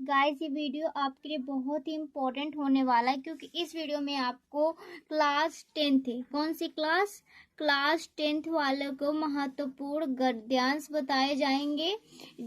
Guys ये video आपके लिए बहुत ही इम्पोर्टेंट होने वाला है क्योंकि इस वीडियो में आपको क्लास 10th कौन सी क्लास 10th वालों को महत्वपूर्ण गद्यांश बताए जाएंगे।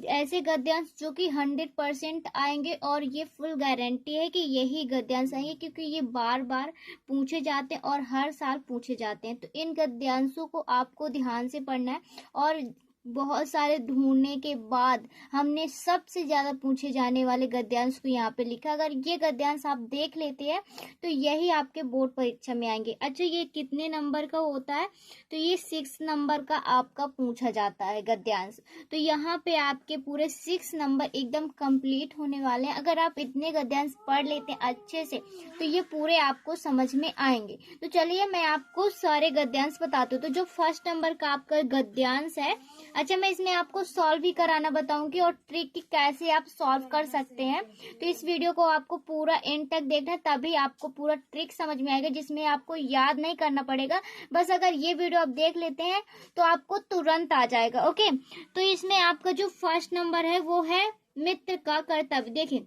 ऐसे गद्यांश जो कि 100% आएंगे और ये फुल गारंटी है कि यही गद्यांश आएंगे क्योंकि ये बार बार पूछे जाते हैं और हर साल पूछे जाते हैं। तो इन गद्यांशों को आपको ध्यान से पढ़ना है और बहुत सारे ढूंढने के बाद हमने सबसे ज्यादा पूछे जाने वाले गद्यांश को यहाँ पे लिखा। अगर ये गद्यांश आप देख लेते हैं तो यही आपके बोर्ड परीक्षा में आएंगे। अच्छा, ये कितने नंबर का होता है? तो ये 6 नंबर का आपका पूछा जाता है गद्यांश। तो यहाँ पे आपके पूरे 6 नंबर एकदम कंप्लीट होने वाले हैं। अगर आप इतने गद्यांश पढ़ लेते हैं अच्छे से तो ये पूरे आपको समझ में आएंगे। तो चलिए मैं आपको सारे गद्यांश बताती हूँ। तो जो फर्स्ट नंबर का आपका गद्यांश है, अच्छा मैं इसमें आपको सॉल्व भी कराना बताऊंगी और ट्रिक की कैसे आप सॉल्व कर सकते हैं। तो इस वीडियो को आपको पूरा एंड तक देखना है, तभी आपको पूरा ट्रिक समझ में आएगा जिसमें आपको याद नहीं करना पड़ेगा। बस अगर ये वीडियो आप देख लेते हैं तो आपको तुरंत आ जाएगा। ओके, तो इसमें आपका जो फर्स्ट नंबर है वो है मित्र का कर्तव्य। देखिए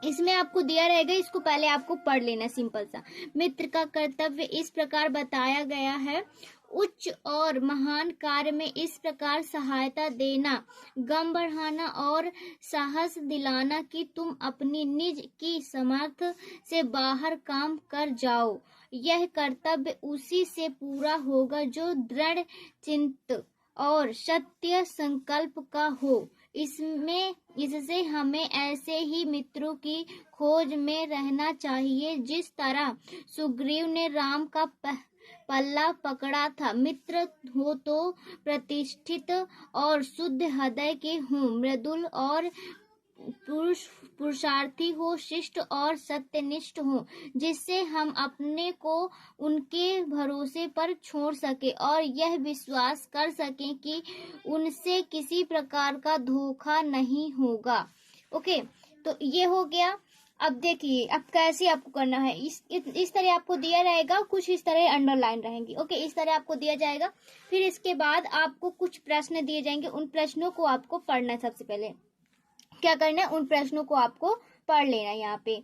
इसमें आपको दिया रहेगा, इसको पहले आपको पढ़ लेना सिंपल सा। मित्र का कर्तव्य इस प्रकार बताया गया है, उच्च और महान कार्य में इस प्रकार सहायता देना, गम बढ़ाना और साहस दिलाना कि तुम अपनी निज की समर्थ से बाहर काम कर जाओ। यह कर्तव्य उसी से पूरा होगा जो दृढ़ चिंत और सत्य संकल्प का हो। इससे हमें ऐसे ही मित्रों की खोज में रहना चाहिए जिस तरह सुग्रीव ने राम का पल्ला पकड़ा था। मित्र हो तो प्रतिष्ठित और शुद्ध हृदय के हों, मृदुल और पुरुषार्थी हो, शिष्ट और सत्यनिष्ठ हो, जिससे हम अपने को उनके भरोसे पर छोड़ सके और यह विश्वास कर सकें कि उनसे किसी प्रकार का धोखा नहीं होगा। ओके, तो ये हो गया। अब देखिए अब कैसे आपको करना है। इस तरह आपको दिया रहेगा, कुछ इस तरह अंडरलाइन रहेंगी। ओके, इस तरह आपको दिया जाएगा। फिर इसके बाद आपको कुछ प्रश्न दिए जाएंगे, उन प्रश्नों को आपको पढ़ना है। सबसे पहले क्या करना है, उन प्रश्नों को आपको पढ़ लेना है यहाँ पे।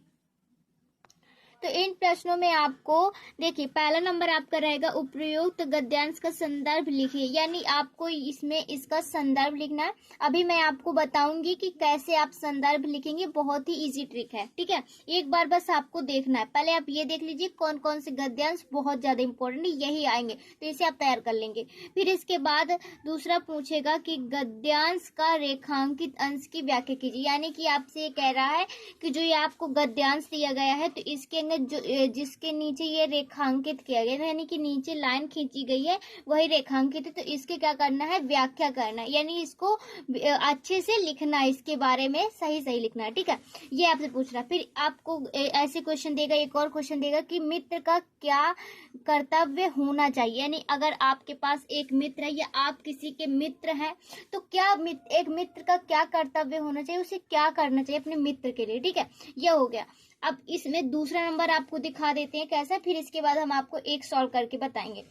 तो इन प्रश्नों में आपको देखिए पहला नंबर आपका रहेगा उपयुक्त गद्यांश का संदर्भ लिखिए, यानी आपको इसमें इसका संदर्भ लिखना है। अभी मैं आपको बताऊंगी कि कैसे आप संदर्भ लिखेंगे, बहुत ही इजी ट्रिक है। ठीक है, एक बार बस आपको देखना है। पहले आप ये देख लीजिए कौन कौन से गद्यांश बहुत ज्यादा इंपॉर्टेंट यही आएंगे, तो इसे आप तैयार कर लेंगे। फिर इसके बाद दूसरा पूछेगा कि गद्यांश का रेखांकित अंश की व्याख्या कीजिए, यानी कि आपसे ये कह रहा है कि जो ये आपको गद्यांश दिया गया है तो इसके जो जिसके नीचे ये रेखांकित किया गया है, यानी कि नीचे लाइन खींची गई है वही रेखांकित है, तो इसके क्या करना है, व्याख्या करना है, यानी इसको अच्छे से लिखना है, इसके बारे में सही सही लिखना है। ठीक है, ये आपसे पूछ रहा है। फिर आपको ऐसे क्वेश्चन देगा, एक और क्वेश्चन देगा कि मित्र का क्या कर्तव्य होना चाहिए, यानी अगर आपके पास एक मित्र है या आप किसी के मित्र हैं तो क्या एक मित्र का क्या कर्तव्य होना चाहिए, उसे क्या करना चाहिए अपने मित्र के लिए। ठीक है, यह हो गया। अब इसमें दूसरा नंबर आपको दिखा देते हैं कैसा, फिर इसके बाद हम आपको एक सॉल्व करके बताएंगे।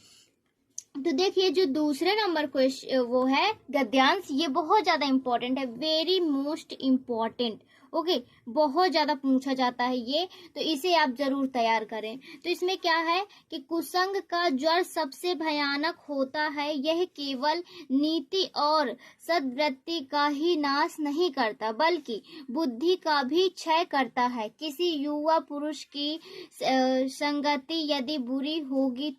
तो देखिए जो दूसरे नंबर क्वेश्चन वो है गद्यांश, ये बहुत ज्यादा इंपॉर्टेंट है, वेरी मोस्ट इम्पॉर्टेंट। ओके, बहुत ज्यादा पूछा जाता है ये, तो इसे आप जरूर तैयार करें। तो इसमें क्या है कि कुसंग का ज्वर सबसे भयानक होता है, यह केवल नीति और सद्वृत्ति का ही नाश नहीं करता बल्कि बुद्धि का भी क्षय करता है। किसी युवा पुरुष की संगति यदि बुरी होगी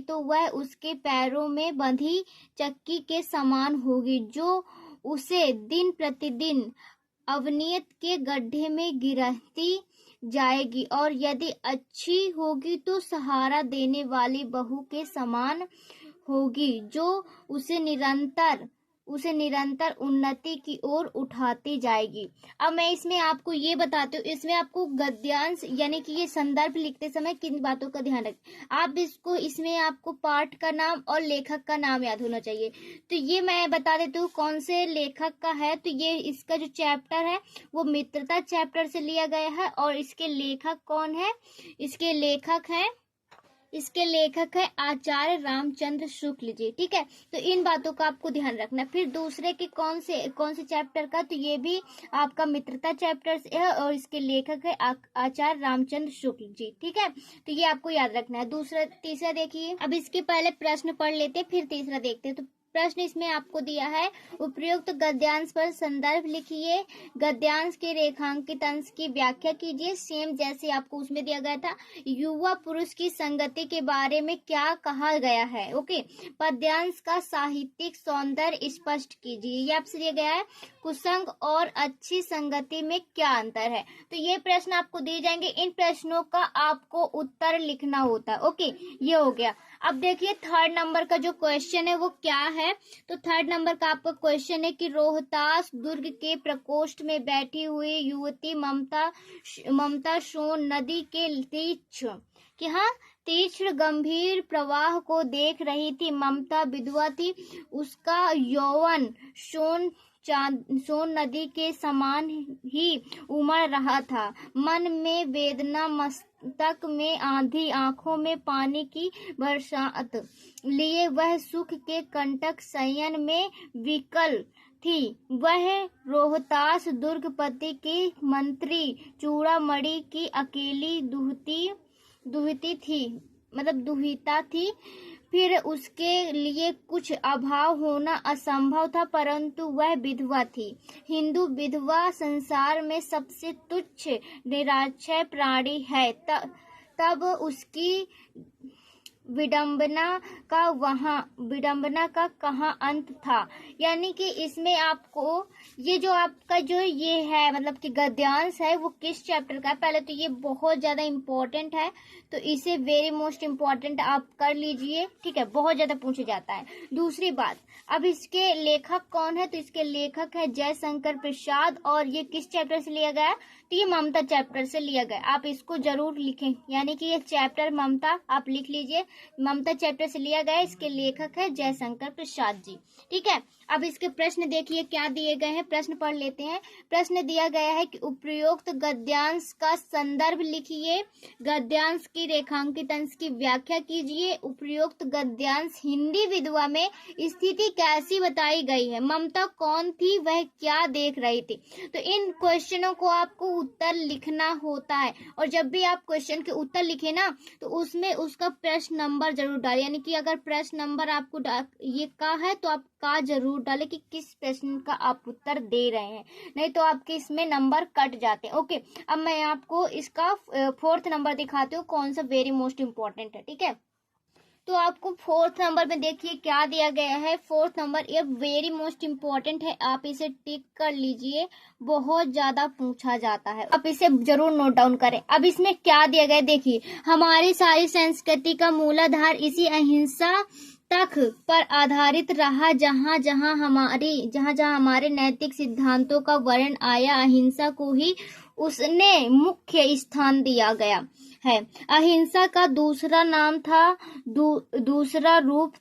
तो वह उसके पैरों में बंधी चक्की के समान होगी, जो उसे दिन प्रतिदिन अवनियत के गड्ढे में गिराती जाएगी, और यदि अच्छी होगी तो सहारा देने वाली बहू के समान होगी, जो उसे निरंतर उन्नति की ओर उठाती जाएगी। अब मैं इसमें आपको ये बताती हूँ, इसमें आपको गद्यांश यानी कि ये संदर्भ लिखते समय किन बातों का ध्यान रखें। आप इसमें आपको पाठ का नाम और लेखक का नाम याद होना चाहिए। तो ये मैं बता देती हूँ कौन से लेखक का है। तो ये इसका जो चैप्टर है वो मित्रता चैप्टर से लिया गया है, और इसके लेखक कौन है, इसके लेखक हैं इसके लेखक है आचार्य रामचंद्र शुक्ल जी। ठीक है, तो इन बातों का आपको ध्यान रखना। फिर दूसरे के कौन से चैप्टर का, तो ये भी आपका मित्रता चैप्टर से है और इसके लेखक है आचार्य रामचंद्र शुक्ल जी। ठीक है, तो ये आपको याद रखना है। तीसरा देखिए, अब इसके पहले प्रश्न पढ़ लेते हैं फिर तीसरा देखते हैं। तो प्रश्न इसमें आपको दिया है, उपयुक्त गद्यांश पर संदर्भ लिखिए, गद्यांश के रेखांकित अंश की व्याख्या कीजिए। सेम जैसे आपको उसमें दिया गया था, युवा पुरुष की संगति के बारे में क्या कहा गया है। ओके, पद्यांश का साहित्यिक सौंदर्य स्पष्ट कीजिए। ये आपसे दिया गया है, कुसंग और अच्छी संगति में क्या अंतर है। तो ये प्रश्न आपको दिए जाएंगे, इन प्रश्नों का आपको उत्तर लिखना होता है। ओके, ये हो गया। अब देखिए थर्ड नंबर का जो क्वेश्चन है वो क्या है। तो थर्ड नंबर का आपका क्वेश्चन है कि रोहतास दुर्ग के प्रकोष्ठ में बैठी हुई युवती ममता सोन नदी के तीक्ष्ण गंभीर प्रवाह को देख रही थी। ममता विधवा थी, उसका यौवन सोन नदी के समान ही उमड़ रहा था। मन में वेदना, मस्तक में आंधी, आंखों में पानी की बरसात लिए वह सुख के कंटक शयन में विकल थी। वह रोहतास दुर्गपति की मंत्री चूड़ामणि की अकेली दुहिता थी। फिर उसके लिए कुछ अभाव होना असंभव था, परंतु वह विधवा थी। हिंदू विधवा संसार में सबसे तुच्छ निराश्रय प्राणी है। तब उसकी विडंबना का कहाँ अंत था। यानी कि इसमें आपको ये जो आपका जो ये है मतलब कि गद्यांश है वो किस चैप्टर का है। पहले तो ये बहुत ज्यादा इम्पोर्टेंट है, तो इसे वेरी मोस्ट इम्पोर्टेंट आप कर लीजिए। ठीक है, बहुत ज्यादा पूछा जाता है। दूसरी बात, अब इसके लेखक कौन है, तो इसके लेखक है जयशंकर प्रसाद और ये किस चैप्टर से लिया गया है, तो ये ममता चैप्टर से लिया गया। आप इसको जरूर लिखें, यानी कि ये चैप्टर ममता आप लिख लीजिए, ममता चैप्टर से लिया गया। इसके लेखक है जयशंकर प्रसाद जी। ठीक है, अब इसके प्रश्न देखिए क्या दिए गए हैं, प्रश्न पढ़ लेते हैं। प्रश्न दिया गया है कि उपयुक्त गद्यांश का संदर्भ लिखिए, गद्यांश की रेखांकित अंश की व्याख्या कीजिए, उपयुक्त गद्यांश हिंदी विधवा में स्थिति कैसी बताई गई है, ममता कौन थी, वह क्या देख रही थी। तो इन क्वेश्चनों को आपको उत्तर लिखना होता है, और जब भी आप क्वेश्चन के उत्तर लिखे ना तो उसमें उसका प्रश्न नंबर जरूर डालें। यानी कि अगर प्रश्न नंबर आपको ये का है तो आप का जरूर डालें कि किस प्रश्न का आप उत्तर दे रहे हैं, नहीं तो आपके इसमें नंबर कट जाते हैं। ओके, अब मैं आपको इसका फोर्थ नंबर दिखाती हूँ, कौन सा वेरी मोस्ट इम्पोर्टेंट है। ठीक है, तो आपको फोर्थ नंबर में देखिए क्या दिया गया है। फोर्थ नंबर ये वेरी मोस्ट इम्पोर्टेंट है, आप इसे टिक कर लीजिए, बहुत ज्यादा पूछा जाता है, आप इसे जरूर नोट डाउन करें। अब इसमें क्या दिया गया देखिए, हमारी सारी संस्कृति का मूलाधार इसी अहिंसा तक पर आधारित रहा। जहाँ जहाँ हमारे नैतिक सिद्धांतों का वर्णन आया, अहिंसा को ही उसने मुख्य स्थान दिया गया है। अहिंसा का दूसरा नाम था दूसरा रूप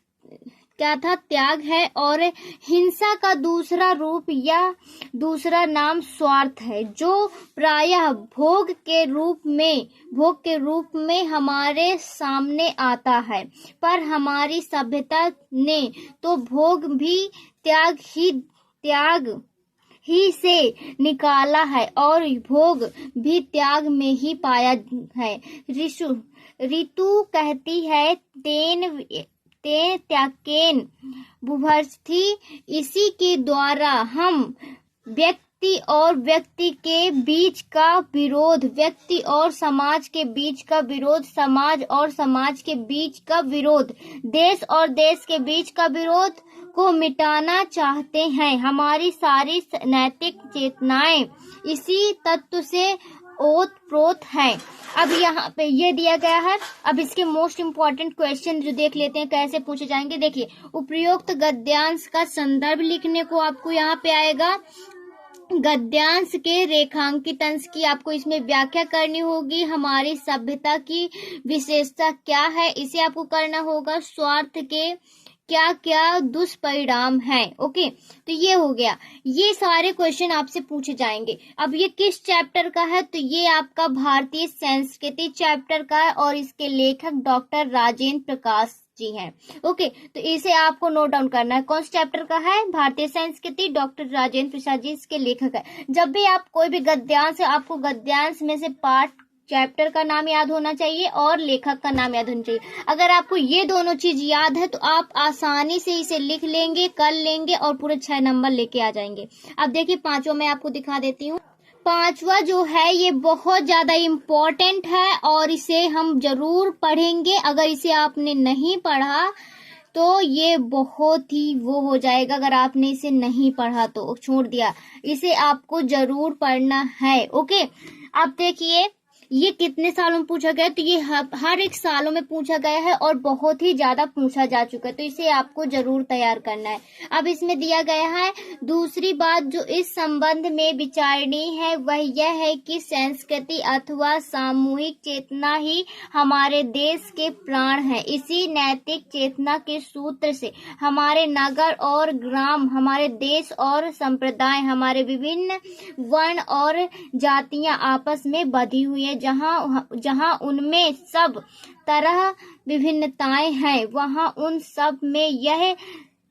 क्या था, त्याग है, और हिंसा का दूसरा रूप या दूसरा नाम स्वार्थ है, जो प्रायः भोग के रूप में हमारे सामने आता है। पर हमारी सभ्यता ने तो भोग भी त्याग ही से निकाला है और भोग भी त्याग में ही पाया है। ऋतु कहती है तेन त्याकेन बुभर्स्थी, इसी के द्वारा हम व्यक्ति और व्यक्ति के बीच का विरोध, व्यक्ति और समाज के बीच का विरोध, समाज और समाज के बीच का विरोध, देश और देश के बीच का विरोध को मिटाना चाहते हैं। हमारी सारी नैतिक चेतनाएं इसी तत्व से ओतप्रोत है। अब यहाँ पे ये दिया गया है। अब इसके मोस्ट इम्पोर्टेंट क्वेश्चन जो देख लेते हैं कैसे पूछे जाएंगे। देखिए, उपयुक्त गद्यांश का संदर्भ लिखने को आपको यहाँ पे आएगा। गद्यांश के रेखांकित अंश की आपको इसमें व्याख्या करनी होगी। हमारी सभ्यता की विशेषता क्या है, इसे आपको करना होगा। स्वार्थ के क्या क्या दुष्परिणाम हैं। ओके, तो ये हो गया, ये सारे क्वेश्चन आपसे पूछे जाएंगे। अब ये किस चैप्टर का है, तो ये आपका भारतीय संस्कृति चैप्टर का है और इसके लेखक डॉक्टर राजेंद्र प्रकाश जी हैं। ओके, तो इसे आपको नोट डाउन करना है। कौन सा चैप्टर का है? भारतीय संस्कृति, डॉक्टर राजेंद्र प्रसाद जी इसके लेखक है। जब भी आप कोई भी गद्यांश है, आपको गद्यांश में से पार्ट चैप्टर का नाम याद होना चाहिए और लेखक का नाम याद होना चाहिए। अगर आपको ये दोनों चीज याद है तो आप आसानी से इसे लिख लेंगे, कर लेंगे और पूरे 6 नंबर लेके आ जाएंगे। अब देखिए पांचवा मैं आपको दिखा देती हूँ। पांचवा जो है ये बहुत ज्यादा इम्पोर्टेंट है और इसे हम जरूर पढ़ेंगे। अगर इसे आपने नहीं पढ़ा तो ये बहुत ही वो हो जाएगा। अगर आपने इसे नहीं पढ़ा तो छोड़ दिया, इसे आपको जरूर पढ़ना है। ओके, अब देखिए ये कितने सालों में पूछा गया, तो ये हर एक सालों में पूछा गया है और बहुत ही ज्यादा पूछा जा चुका है, तो इसे आपको जरूर तैयार करना है। अब इसमें दिया गया है दूसरी बात जो इस संबंध में विचारणीय है वह यह है कि संस्कृति अथवा सामूहिक चेतना ही हमारे देश के प्राण है। इसी नैतिक चेतना के सूत्र से हमारे नगर और ग्राम, हमारे देश और संप्रदाय, हमारे विभिन्न वर्ण और जातियां आपस में बंधी हुई है। जहां उनमें सब तरह विभिन्नताएं हैं, वहां उन सब में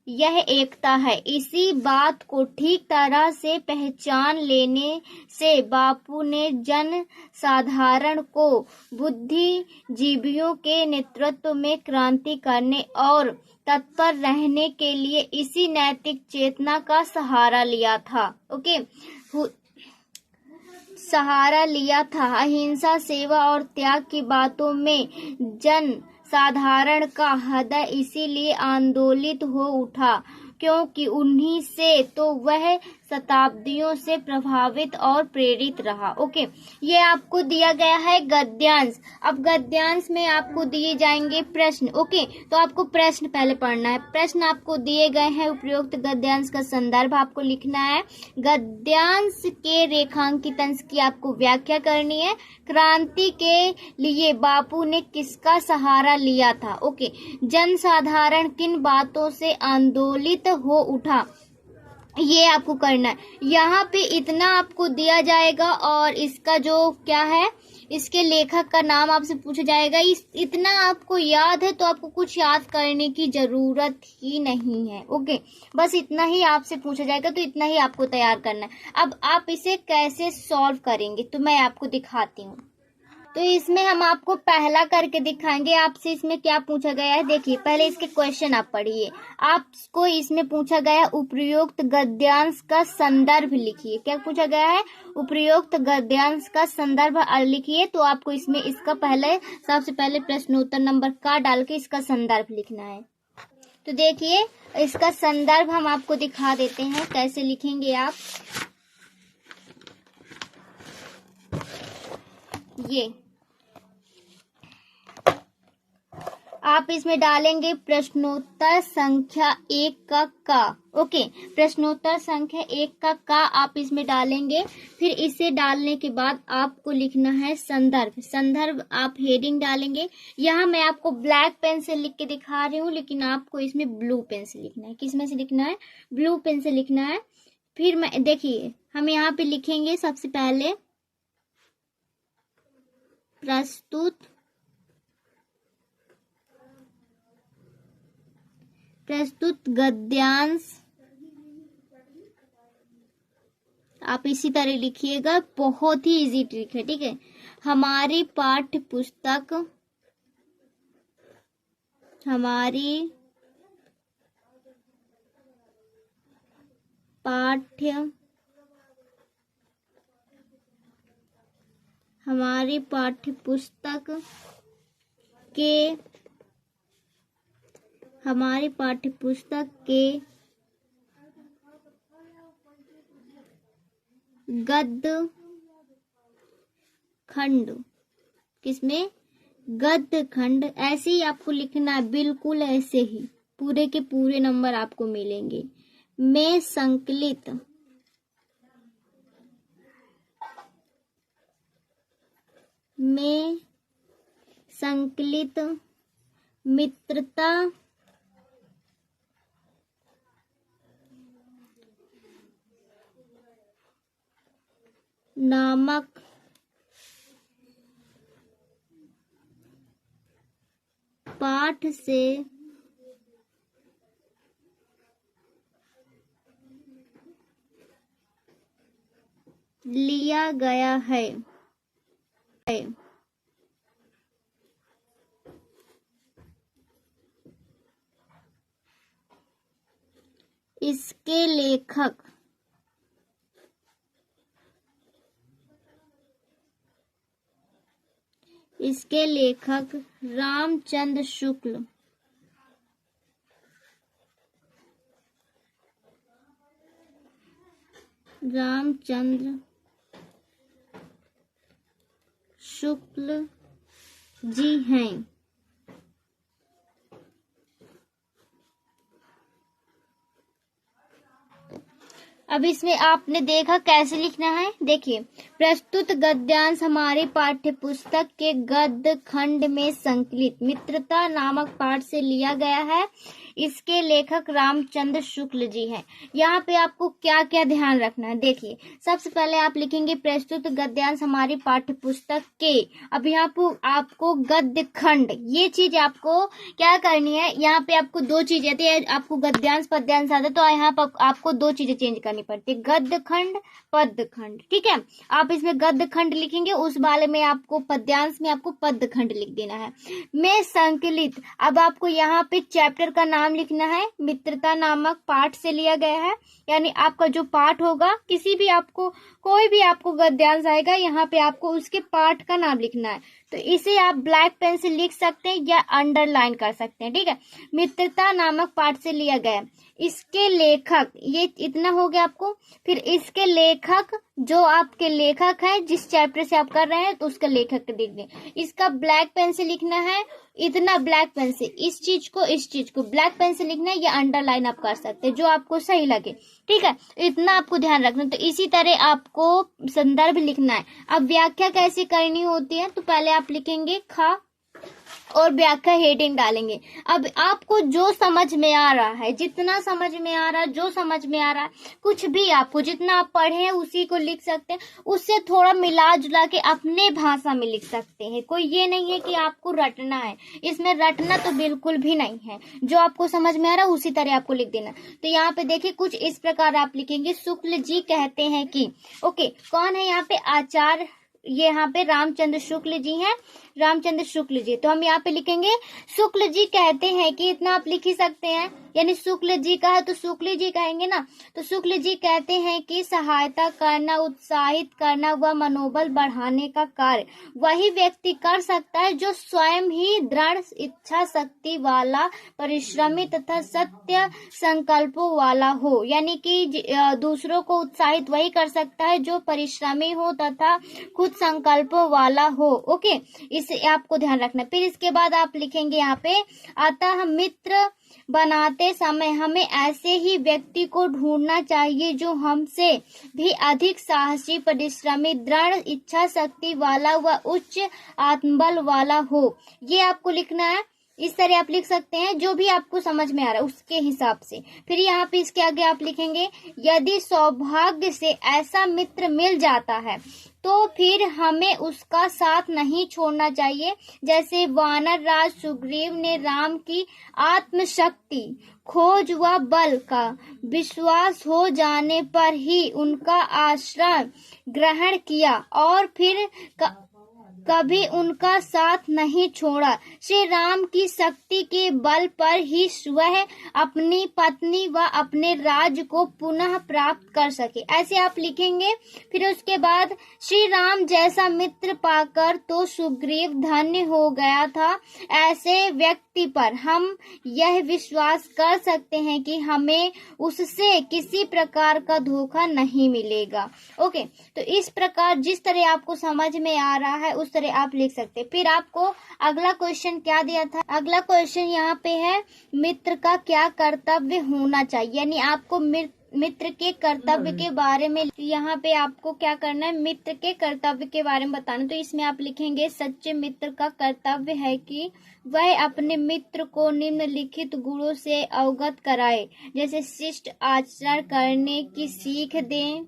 यह एकता है। इसी बात को ठीक तरह से पहचान लेने से बापू ने जन साधारण को बुद्धिजीवियों के नेतृत्व में क्रांति करने और तत्पर रहने के लिए इसी नैतिक चेतना का सहारा लिया था। ओके, सहारा लिया था। अहिंसा, सेवा और त्याग की बातों में जन साधारण का हृदय इसीलिए आंदोलित हो उठा क्योंकि उन्हीं से तो वह शताब्दियों से प्रभावित और प्रेरित रहा। ओके, ये आपको दिया गया है गद्यांश। अब गद्यांश में आपको दिए जाएंगे प्रश्न। ओके, तो आपको प्रश्न पहले पढ़ना है। प्रश्न आपको दिए गए हैं, उपयुक्त गद्यांश का संदर्भ आपको लिखना है, गद्यांश के रेखांकित अंश की आपको व्याख्या करनी है, क्रांति के लिए बापू ने किसका सहारा लिया था। ओके, जन साधारण किन बातों से आंदोलित हो उठा, ये आपको करना है। यहाँ पे इतना आपको दिया जाएगा और इसका जो क्या है, इसके लेखक का नाम आपसे पूछा जाएगा। इतना आपको याद है तो आपको कुछ याद करने की जरूरत ही नहीं है। ओके, बस इतना ही आपसे पूछा जाएगा, तो इतना ही आपको तैयार करना है। अब आप इसे कैसे सॉल्व करेंगे तो मैं आपको दिखाती हूँ। तो इसमें हम आपको पहला करके दिखाएंगे। आपसे इसमें क्या पूछा गया है, देखिए पहले इसके क्वेश्चन आप पढ़िए। आपको इसमें पूछा गया है उपयुक्त गद्यांश का संदर्भ लिखिए। क्या पूछा गया है? उपयुक्त गद्यांश का संदर्भ लिखिए। तो आपको इसमें इसका सबसे पहले प्रश्नोत्तर नंबर का डाल के इसका संदर्भ लिखना है। तो देखिए इसका संदर्भ हम आपको दिखा देते हैं, कैसे लिखेंगे आप। ये आप इसमें डालेंगे प्रश्नोत्तर संख्या 1 का। ओके, प्रश्नोत्तर संख्या 1 का आप इसमें डालेंगे। फिर इसे डालने के बाद आपको लिखना है संदर्भ। संदर्भ आप हेडिंग डालेंगे। यहाँ मैं आपको ब्लैक पेन से लिख के दिखा रही हूँ, लेकिन आपको इसमें ब्लू पेन से लिखना है। किस में से लिखना है? ब्लू पेन से लिखना है। फिर मैं देखिए हम यहाँ पे लिखेंगे सबसे पहले प्रस्तुत गद्यांश। आप इसी तरह लिखिएगा, बहुत ही इजी ट्रिक है, ठीक है। हमारी पाठ्य पुस्तक के गद्य खंड, किसमें? गद्य खंड। ऐसे ही आपको लिखना है, बिल्कुल ऐसे ही पूरे के पूरे नंबर आपको मिलेंगे। में संकलित मित्रता नामक पाठ से लिया गया है। इसके लेखक रामचंद्र शुक्ल जी हैं। अब इसमें आपने देखा कैसे लिखना है। देखिए, प्रस्तुत गद्यांश हमारी पाठ्य पुस्तक के गद्य खंड में संकलित मित्रता नामक पाठ से लिया गया है। इसके लेखक रामचंद्र शुक्ल जी हैं। यहाँ पे आपको क्या क्या ध्यान रखना है। देखिए, सबसे पहले आप लिखेंगे प्रस्तुत गद्यांश हमारी पाठ्य पुस्तक के। अब यहाँ पे आपको गद्य खंड, ये चीज आपको क्या करनी है। यहाँ पे आपको दो चीजें आती है, आपको गद्यांश पद्यांश आता है, तो यहाँ पर आपको दो चीजें चेंज करनी पड़ती है, गद्य खंड पद्य खंड। ठीक है, आप इसमें गद्य खंड लिखेंगे, उस वाले में आपको पद्यांश में आपको पद्य खंड लिख देना है। में संकलित, अब आपको यहाँ पे चैप्टर का नाम लिखना है। मित्रता नामक पाठ से लिया गया है, यानी आपका जो पाठ होगा, किसी भी आपको कोई भी आपको गद्यांश आएगा, यहाँ पे आपको उसके पाठ का नाम लिखना है। तो इसे आप ब्लैक पेन से लिख सकते हैं या अंडरलाइन कर सकते हैं। ठीक है, मित्रता नामक पाठ से लिया गया। इसके लेखक, ये इतना हो गया आपको। फिर इसके लेखक, जो आपके लेखक है, जिस चैप्टर से आप कर रहे हैं, तो उसका लेखक लिख दें। इसका ब्लैक पेन से लिखना है, इतना ब्लैक पेन से, इस चीज को ब्लैक पेन से लिखना है, या अंडरलाइन आप कर सकते हैं, जो आपको सही लगे। ठीक है, इतना आपको ध्यान रखना। तो इसी तरह आपको संदर्भ लिखना है। अब व्याख्या कैसे करनी होती है, तो पहले आप लिखेंगे खा और व्याख्या हेडिंग डालेंगे। अब आपको जो समझ में आ रहा है, जितना समझ में आ रहा है, जो समझ में आ रहा है, कुछ भी आपको जितना आप पढ़े हैं उसी को लिख सकते हैं। उससे थोड़ा मिला जुला के अपने भाषा में लिख सकते हैं। कोई ये नहीं है कि आपको रटना है, इसमें रटना तो बिल्कुल भी नहीं है। जो आपको समझ में आ रहा है उसी तरह आपको लिख देना। तो यहाँ पे देखिए, कुछ इस प्रकार आप लिखेंगे। शुक्ल जी कहते हैं कि, ओके, कौन है यहाँ पे आचार्य, ये यहाँ पे रामचंद्र शुक्ल जी हैं, रामचंद्र शुक्ल जी। तो हम यहाँ पे लिखेंगे शुक्ल जी कहते हैं कि, इतना आप लिख ही सकते हैं, यानी शुक्ल जी का है तो शुक्ल जी कहेंगे ना। तो शुक्ल जी कहते हैं कि सहायता करना, उत्साहित करना व मनोबल बढ़ाने का कार्य वही व्यक्ति कर सकता है जो स्वयं ही दृढ़ इच्छा शक्ति वाला, परिश्रमी तथा सत्य संकल्पों वाला हो। यानी कि दूसरों को उत्साहित वही कर सकता है जो परिश्रमी हो तथा खुद संकल्पों वाला हो। ओके, इसे आपको ध्यान रखना। फिर इसके बाद आप लिखेंगे यहाँ पे, अतः मित्र बनाते समय हमें ऐसे ही व्यक्ति को ढूंढना चाहिए जो हमसे भी अधिक साहसी, परिश्रमी, दृढ़ इच्छा शक्ति वाला व उच्च आत्मबल वाला हो। ये आपको लिखना है। इस तरह आप लिख सकते हैं, जो भी आपको समझ में आ रहा है उसके हिसाब से। फिर यहाँ पे इसके आगे आप लिखेंगे, यदि सौभाग्य से ऐसा मित्र मिल जाता है तो फिर हमें उसका साथ नहीं छोड़ना चाहिए। जैसे वानर राज सुग्रीव ने राम की आत्मशक्ति, खोज व बल का विश्वास हो जाने पर ही उनका आश्रय ग्रहण किया और फिर कभी उनका साथ नहीं छोड़ा। श्री राम की शक्ति के बल पर ही वह अपनी पत्नी व अपने राज्य को पुनः प्राप्त कर सके। ऐसे आप लिखेंगे। फिर उसके बाद, श्री राम जैसा मित्र पाकर तो सुग्रीव धन्य हो गया था। ऐसे व्यक्ति पर हम यह विश्वास कर सकते हैं कि हमें उससे किसी प्रकार का धोखा नहीं मिलेगा। ओके, तो इस प्रकार जिस तरह आपको समझ में आ रहा है उस तरह आप लिख सकते हैं। फिर आपको अगला क्वेश्चन क्या दिया था, अगला क्वेश्चन यहाँ पे है, मित्र का क्या कर्तव्य होना चाहिए। यानी आपको मित्र के कर्तव्य के बारे में, यहाँ पे आपको क्या करना है, मित्र के कर्तव्य के बारे में बताना। तो इसमें आप लिखेंगे, सच्चे मित्र का कर्तव्य है कि वह अपने मित्र को निम्नलिखित गुणों से अवगत कराए, जैसे शिष्ट आचरण करने की सीख दें,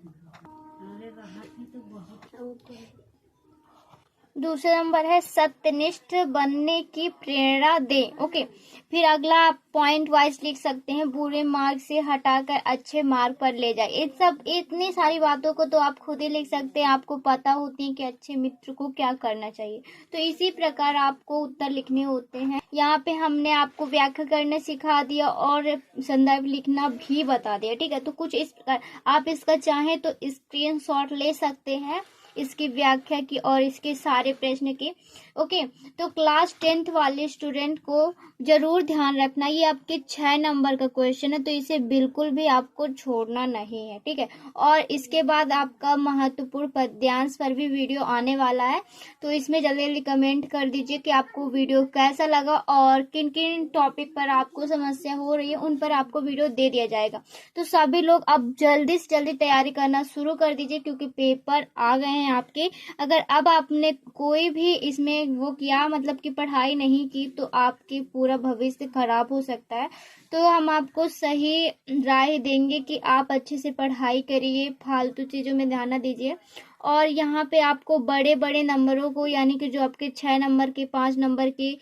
दूसरा नंबर है सत्यनिष्ठ बनने की प्रेरणा दे। ओके, फिर अगला आप पॉइंट वाइज लिख सकते हैं, बुरे मार्ग से हटाकर अच्छे मार्ग पर ले जाए। ये सब इतनी सारी बातों को तो आप खुद ही लिख सकते हैं, आपको पता होती है कि अच्छे मित्र को क्या करना चाहिए। तो इसी प्रकार आपको उत्तर लिखने होते हैं। यहाँ पे हमने आपको व्याख्या करना सिखा दिया और संदर्भ लिखना भी बता दिया, ठीक है। तो कुछ इस प्रकार आप इसका चाहें तो स्क्रीनशॉट ले सकते हैं इसकी व्याख्या की और इसके सारे प्रश्न की। ओके, तो क्लास 10th वाले स्टूडेंट को जरूर ध्यान रखना, ये आपके 6 नंबर का क्वेश्चन है, तो इसे बिल्कुल भी आपको छोड़ना नहीं है, ठीक है। और इसके बाद आपका महत्वपूर्ण पद्यांश पर भी वीडियो आने वाला है, तो इसमें जल्दी जल्दी कमेंट कर दीजिए कि आपको वीडियो कैसा लगा और किन किन टॉपिक पर आपको समस्या हो रही है, उन पर आपको वीडियो दे दिया जाएगा। तो सभी लोग अब जल्दी से जल्दी तैयारी करना शुरू कर दीजिए, क्योंकि पेपर आ गए हैं आपके। अगर अब आपने कोई भी इसमें वो किया, मतलब कि पढ़ाई नहीं की, तो आपकी पूरा भविष्य खराब हो सकता है। तो हम आपको सही राय देंगे कि आप अच्छे से पढ़ाई करिए, फालतू चीजों में ध्यान न दीजिए। और यहाँ पे आपको बड़े बड़े नंबरों को, यानी कि जो आपके 6 नंबर के, 5 नंबर के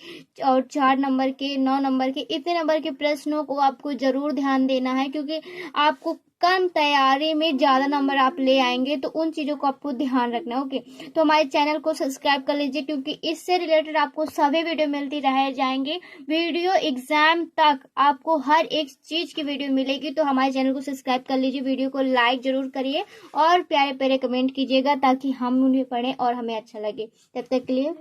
और 4 नंबर के, 9 नंबर के, इतने नंबर के प्रश्नों को आपको जरूर ध्यान देना है, क्योंकि आपको कम तैयारी में ज्यादा नंबर आप ले आएंगे, तो उन चीजों को आपको ध्यान रखना है। ओके, तो हमारे चैनल को सब्सक्राइब कर लीजिए, क्योंकि इससे रिलेटेड आपको सभी वीडियो मिलती रह जाएंगे। वीडियो एग्जाम तक आपको हर एक चीज की वीडियो मिलेगी, तो हमारे चैनल को सब्सक्राइब कर लीजिए, वीडियो को लाइक जरूर करिए और प्यारे प्यारे कमेंट कीजिएगा, ताकि हम उन्हें पढ़ें और हमें अच्छा लगे। तब तक के लिए